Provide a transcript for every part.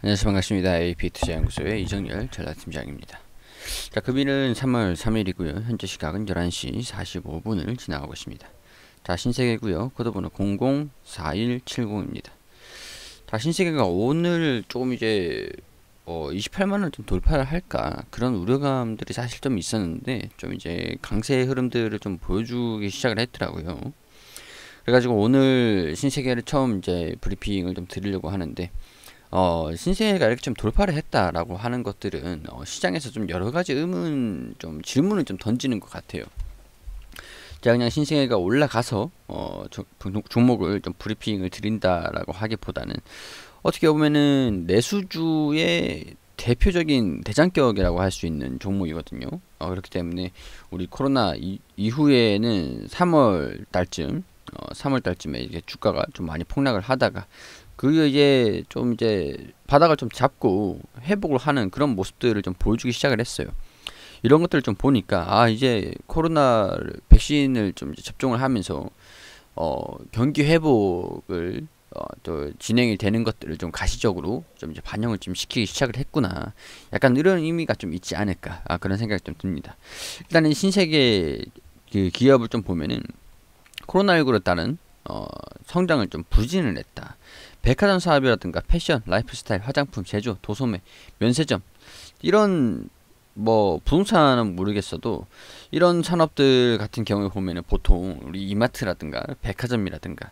안녕하세요. 반갑습니다. AP투자연구소의 이정열 전략팀장입니다. 자, 금일은 3월 3일이고요. 현재 시각은 11시 45분을 지나가고 있습니다. 자, 신세계고요. 코드번호 004170입니다. 자, 신세계가 오늘 조금 이제 28만원 좀 돌파를 할까 그런 우려감들이 사실 좀 있었는데 좀 이제 강세 흐름들을 좀 보여주기 시작을 했더라고요. 그래가지고 오늘 신세계를 처음 이제 브리핑을 좀 드리려고 하는데 신세계가 이렇게 좀 돌파를 했다라고 하는 것들은 시장에서 좀 여러 가지 좀 질문을 좀 던지는 것 같아요. 제가 그냥 신세계가 올라가서 종목을 좀 브리핑을 드린다라고 하기보다는 어떻게 보면은 내수주의 대표적인 대장격이라고 할 수 있는 종목이거든요. 그렇기 때문에 우리 코로나 이후에는 3월 달쯤 3월 달쯤에 이게 주가가 좀 많이 폭락을 하다가 이제 좀 이제 바닥을 좀 잡고 회복을 하는 그런 모습들을 좀 보여주기 시작을 했어요. 이런 것들을 좀 보니까 이제 코로나 백신을 좀 이제 접종을 하면서 경기 회복을 또 진행이 되는 것들을 좀 가시적으로 좀 이제 반영을 좀 시키기 시작을 했구나. 약간 이런 의미가 좀 있지 않을까. 그런 생각이 좀 듭니다. 일단은 신세계 그 기업을 좀 보면은 코로나19로 따른 성장을 좀 부진을 했다. 백화점 사업이라든가 패션, 라이프스타일, 화장품, 제조, 도소매, 면세점 이런 뭐 부동산은 모르겠어도 이런 산업들 같은 경우에 보면은 보통 우리 이마트라든가 백화점이라든가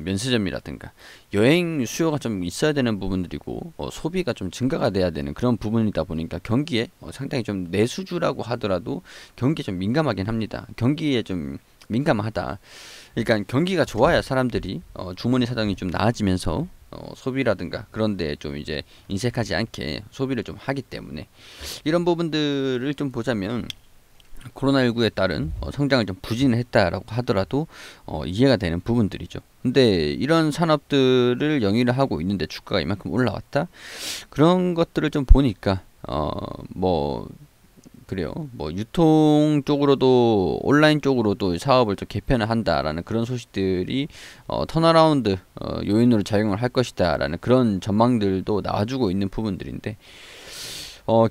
면세점이라든가 여행 수요가 좀 있어야 되는 부분들이고 소비가 좀 증가가 돼야 되는 그런 부분이다 보니까 경기에 상당히 좀 내수주라고 하더라도 경기에 좀 민감하긴 합니다. 경기에 좀 민감하다. 그러니까 경기가 좋아야 사람들이 주머니 사정이 좀 나아지면서 소비라든가 그런데 좀 이제 인색하지 않게 소비를 좀 하기 때문에 이런 부분들을 좀 보자면 코로나19에 따른 성장을 좀 부진을 했다라고 하더라도 이해가 되는 부분들이죠. 근데 이런 산업들을 영위를 하고 있는데 주가가 이만큼 올라왔다? 그런 것들을 좀 보니까 뭐 그래요. 뭐 유통 쪽으로도 온라인 쪽으로도 사업을 좀 개편을 한다라는 그런 소식들이 턴어라운드 요인으로 작용을 할 것이다라는 그런 전망들도 나와주고 있는 부분들인데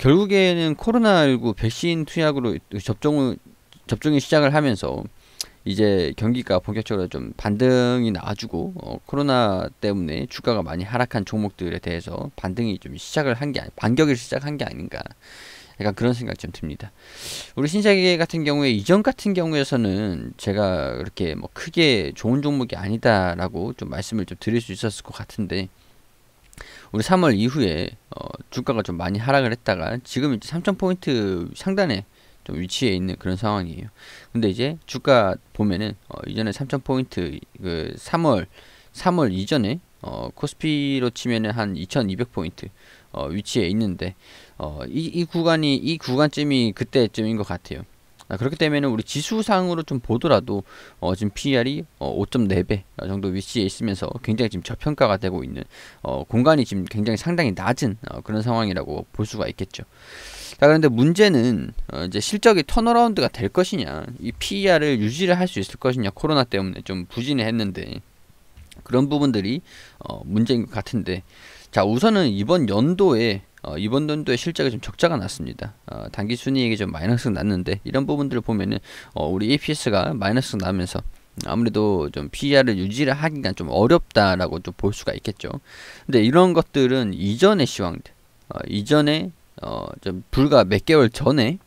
결국에는 코로나19 백신 투약으로 접종이 시작을 하면서 이제 경기가 본격적으로 좀 반등이 나와주고 코로나 때문에 주가가 많이 하락한 종목들에 대해서 반등이 좀 시작을 한 게 반격을 시작한 게 아닌가. 약간 그런 생각 좀 듭니다. 우리 신세계 같은 경우에 이전 같은 경우에서는 제가 그렇게 뭐 크게 좋은 종목이 아니다라고 좀 말씀을 좀 드릴 수 있었을 것 같은데 우리 3월 이후에 주가가 좀 많이 하락을 했다가 지금 이제 3,000포인트 상단에 좀 위치해 있는 그런 상황이에요. 근데 이제 주가 보면은 이전에 3,000포인트 그 3월 이전에 코스피로 치면은 한 2,200포인트 위치에 있는데 이 구간쯤이 그때쯤인 것 같아요. 그렇기 때문에 우리 지수상으로 좀 보더라도 지금 PER이 5.4배 정도 위치에 있으면서 굉장히 지금 저평가가 되고 있는 공간이 지금 굉장히 상당히 낮은 그런 상황이라고 볼 수가 있겠죠. 자, 그런데 문제는 이제 실적이 턴어라운드가 될 것이냐, 이 PER을 유지를 할 수 있을 것이냐, 코로나 때문에 좀 부진을 했는데 그런 부분들이 문제인 것 같은데, 자, 우선은 이번 연도에 실적이 좀 적자가 났습니다. 단기 순이익이 좀 마이너스가 났는데 이런 부분들을 보면은 우리 EPS가 마이너스가 나면서 아무래도 좀 PER을 유지를 하기가 좀 어렵다라고 좀 볼 수가 있겠죠. 근데 이런 것들은 이전의 시황들, 이전에 좀 불과 몇 개월 전에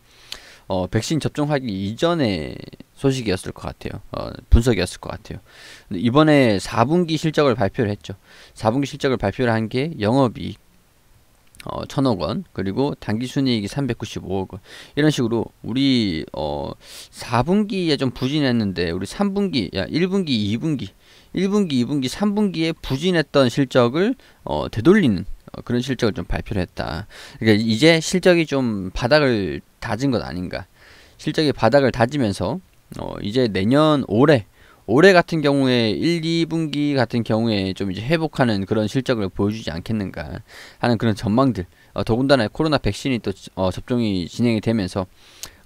백신 접종하기 이전의 소식이었을 것 같아요. 분석이었을 것 같아요. 근데 이번에 4분기 실적을 발표를 했죠. 4분기 실적을 발표를 한 게 영업이익 1,000억 원, 그리고 당기순이익이 395억 원. 이런 식으로 우리 4분기에 좀 부진했는데 우리 3분기, 1분기, 2분기, 1분기, 3분기에 부진했던 실적을 되돌리는 그런 실적을 좀 발표를 했다. 그러니까 이제 실적이 좀 바닥을 다진 것 아닌가. 실적이 바닥을 다지면서 이제 올해 같은 경우에 1, 2분기 같은 경우에 좀 이제 회복하는 그런 실적을 보여주지 않겠는가 하는 그런 전망들. 더군다나 코로나 백신이 또 접종이 진행이 되면서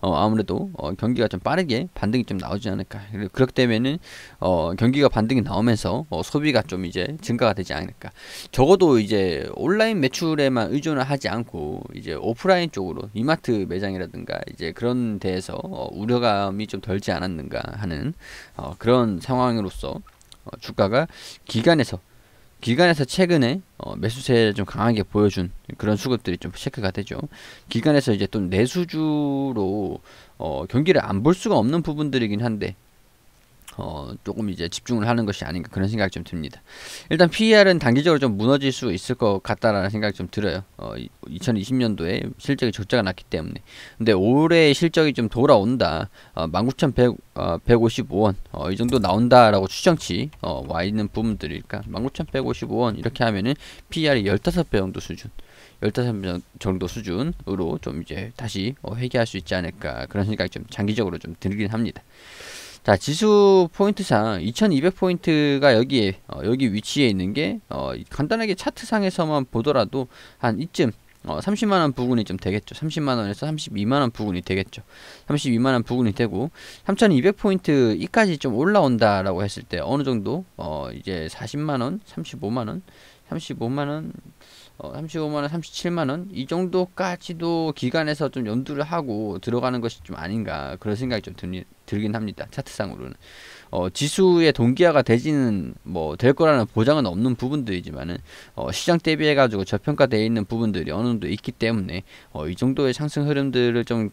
아무래도 경기가 좀 빠르게 반등이 좀 나오지 않을까. 그렇기 때문에는 경기가 반등이 나오면서 소비가 좀 이제 증가가 되지 않을까. 적어도 이제 온라인 매출에만 의존을 하지 않고 이제 오프라인 쪽으로 이마트 매장이라든가 이제 그런 데에서 우려감이 좀 덜지 않았는가 하는 그런 상황으로서 주가가 기관에서 최근에 매수세를 좀 강하게 보여준 그런 수급들이 좀 체크가 되죠. 기관에서 이제 또 내수주로 경기를 안 볼 수가 없는 부분들이긴 한데 조금 이제 집중을 하는 것이 아닌가 그런 생각이 좀 듭니다. 일단 PER은 단기적으로 좀 무너질 수 있을 것 같다라는 생각이 좀 들어요. 2020년도에 실적이 적자가 났기 때문에. 근데 올해 실적이 좀 돌아온다. 19,155원 이 정도 나온다라고 추정치 와 있는 부분들이니까 19,155원 이렇게 하면은 PER이 15배 정도 수준. 15배 정도 수준으로 좀 이제 다시 회귀할 수 있지 않을까 그런 생각이 좀 장기적으로 좀 들긴 합니다. 자, 지수 포인트상 2200포인트가 여기 위치해 있는 게 간단하게 차트상에서만 보더라도 한 이쯤 30만원 부근이 좀 되겠죠. 30만원에서 32만원 부근이 되겠죠. 32만원 부근이 되고 3200포인트 이까지 좀 올라온다라고 했을 때 어느 정도 이제 40만원, 35만원, 35만원 35만원, 37만원 이 정도까지도 기간에서 좀 염두를 하고 들어가는 것이 좀 아닌가 그런 생각이 좀 들긴 합니다. 차트상으로는 지수의 동기화가 되지는 뭐 될 거라는 보장은 없는 부분들이지만은 시장 대비해 가지고 저평가되어 있는 부분들이 어느 정도 있기 때문에 이 정도의 상승 흐름들을 좀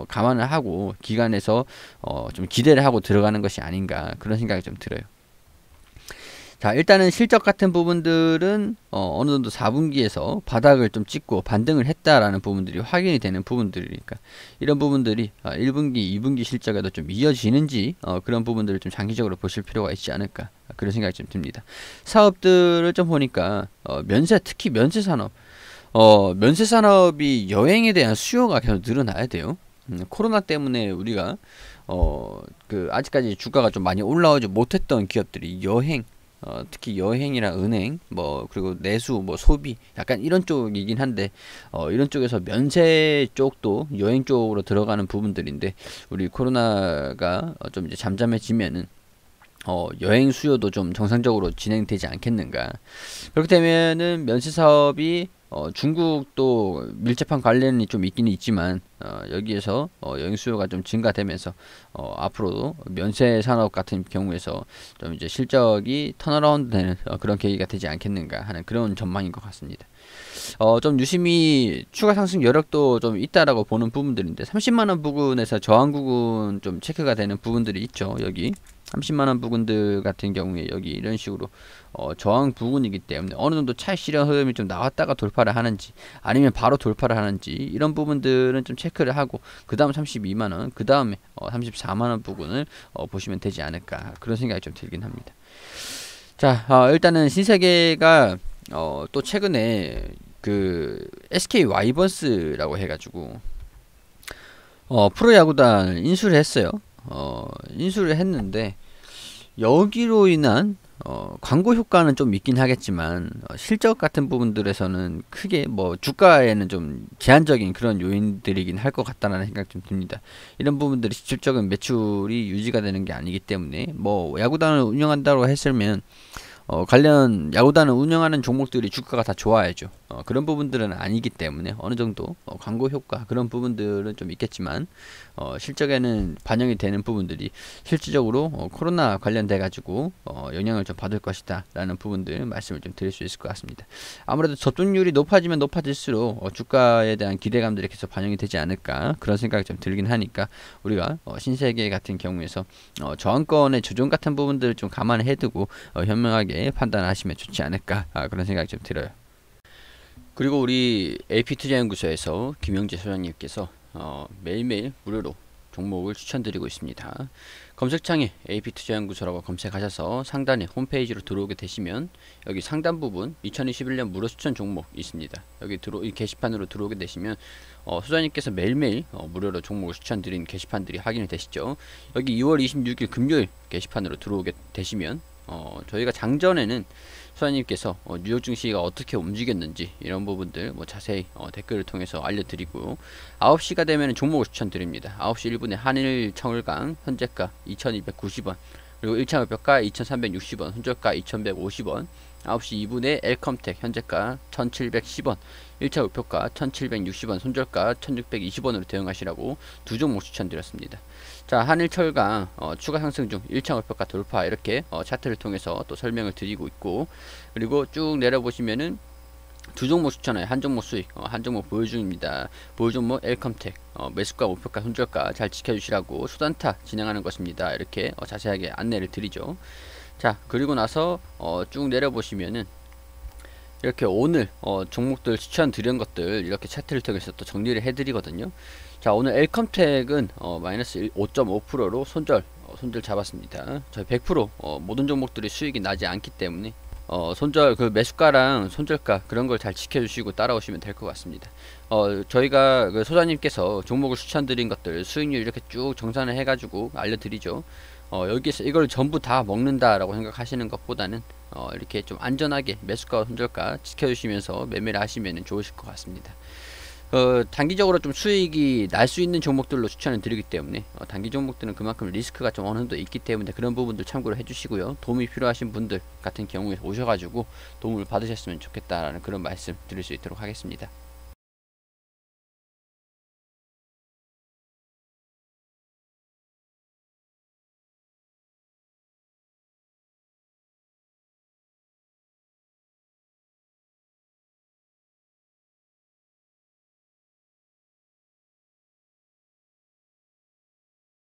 감안을 하고 기간에서 좀 기대를 하고 들어가는 것이 아닌가 그런 생각이 좀 들어요. 자, 일단은 실적 같은 부분들은 어느 정도 4분기에서 바닥을 좀 찍고 반등을 했다라는 부분들이 확인이 되는 부분들이니까 이런 부분들이 1분기, 2분기 실적에도 좀 이어지는지 그런 부분들을 좀 장기적으로 보실 필요가 있지 않을까 그런 생각이 좀 듭니다. 사업들을 좀 보니까 특히 면세 산업 면세 산업이 여행에 대한 수요가 계속 늘어나야 돼요. 코로나 때문에 우리가 아직까지 주가가 좀 많이 올라오지 못했던 기업들이 특히 여행이랑 은행, 그리고 내수, 소비, 약간 이런 쪽이긴 한데, 이런 쪽에서 면세 쪽도 여행 쪽으로 들어가는 부분들인데, 우리 코로나가 좀 이제 잠잠해지면은, 여행 수요도 좀 정상적으로 진행되지 않겠는가. 그렇게 되면은 면세 사업이 중국도 밀접한 관련이 좀 있긴 있지만 여기에서 여행 수요가 좀 증가되면서 앞으로도 면세 산업 같은 경우에서 좀 이제 실적이 턴어라운드 되는 그런 계기가 되지 않겠는가 하는 그런 전망인 것 같습니다. 좀 유심히 추가 상승 여력도 좀 있다라고 보는 부분들인데 30만원 부근에서 저항 부근 좀 체크가 되는 부분들이 있죠. 여기 30만원 부근들 같은 경우에 여기 이런 식으로 저항 부근이기 때문에 어느 정도 차익 실현 흐름이 좀 나왔다가 돌파를 하는지 아니면 바로 돌파를 하는지 이런 부분들은 좀 체크를 하고 그 다음 32만원 그 다음에 34만원 부근을 보시면 되지 않을까 그런 생각이 좀 들긴 합니다. 자, 일단은 신세계가 또 최근에 그 SK 와이번스라고 해가지고 프로야구단을 인수를 했어요. 인수를 했는데 여기로 인한 광고 효과는 좀 있긴 하겠지만 실적 같은 부분들에서는 크게 주가에는 좀 제한적인 그런 요인들이긴 할 것 같다는 생각 좀 듭니다. 이런 부분들이 직접적인 매출이 유지가 되는 게 아니기 때문에 야구단을 운영한다고 했으면 관련 야구단을 운영하는 종목들이 주가가 다 좋아야죠. 그런 부분들은 아니기 때문에 어느 정도 광고 효과 그런 부분들은 좀 있겠지만 실적에는 반영이 되는 부분들이 실질적으로 코로나 관련돼 가지고 영향을 좀 받을 것이다 라는 부분들 말씀을 좀 드릴 수 있을 것 같습니다. 아무래도 접종률이 높아지면 높아질수록 주가에 대한 기대감들이 계속 반영이 되지 않을까 그런 생각이 좀 들긴 하니까 우리가 신세계 같은 경우에서 저항권의 조정 같은 부분들을 좀 감안해 두고 현명하게 판단하시면 좋지 않을까 그런 생각이 좀 들어요. 그리고 우리 AP투자연구소에서 김영재 소장님께서 매일매일 무료로 종목을 추천드리고 있습니다. 검색창에 AP투자연구소라고 검색하셔서 상단에 홈페이지로 들어오게 되시면 여기 상단 부분 2021년 무료 추천 종목 있습니다. 여기 이 게시판으로 들어오게 되시면 소장님께서 매일매일 무료로 종목을 추천드린 게시판들이 확인이 되시죠. 여기 2월 26일 금요일 게시판으로 들어오게 되시면 저희가 장전에는 소장님께서 뉴욕 증시가 어떻게 움직였는지 이런 부분들 뭐 자세히 댓글을 통해서 알려드리고 9시가 되면 종목을 추천드립니다. 9시 1분에 한일 청을강 현재가 2290원, 그리고 1차 목표가 2360원, 손절가 2150원, 9시 2분에 엘컴텍 현재가 1710원, 1차 목표가 1760원, 손절가 1620원으로 대응하시라고 두 종목 추천드렸습니다. 자, 한일철강 추가 상승 중 1차 목표가 돌파, 이렇게 차트를 통해서 또 설명을 드리고 있고, 그리고 쭉 내려보시면은 두 종목 추천해, 한 종목 수익, 한 종목 보유 중입니다. 보유 종목 엘컴텍, 매수가 목표가 손절가 잘 지켜주시라고 수단타 진행하는 것입니다. 이렇게 자세하게 안내를 드리죠. 자, 그리고 나서 쭉 내려보시면은 이렇게 오늘 종목들 추천드린 것들 이렇게 차트를 통해서 또 정리를 해드리거든요. 자, 오늘 엘컴텍은 마이너스 5.5%로 손절 잡았습니다. 저희 100% 모든 종목들이 수익이 나지 않기 때문에 손절 그 매수가랑 손절가 그런 걸 잘 지켜주시고 따라오시면 될 것 같습니다. 저희가 그 소장님께서 종목을 추천드린 것들 수익률 이렇게 쭉 정산을 해가지고 알려드리죠. 여기서 이걸 전부 다 먹는다라고 생각하시는 것보다는 이렇게 좀 안전하게 매수가 손절가 지켜주시면서 매매를 하시면 좋으실 것 같습니다. 단기적으로 좀 수익이 날 수 있는 종목들로 추천을 드리기 때문에 단기 종목들은 그만큼 리스크가 좀 어느 정도 있기 때문에 그런 부분들 참고를 해주시고요. 도움이 필요하신 분들 같은 경우에 오셔가지고 도움을 받으셨으면 좋겠다라는 그런 말씀 드릴 수 있도록 하겠습니다.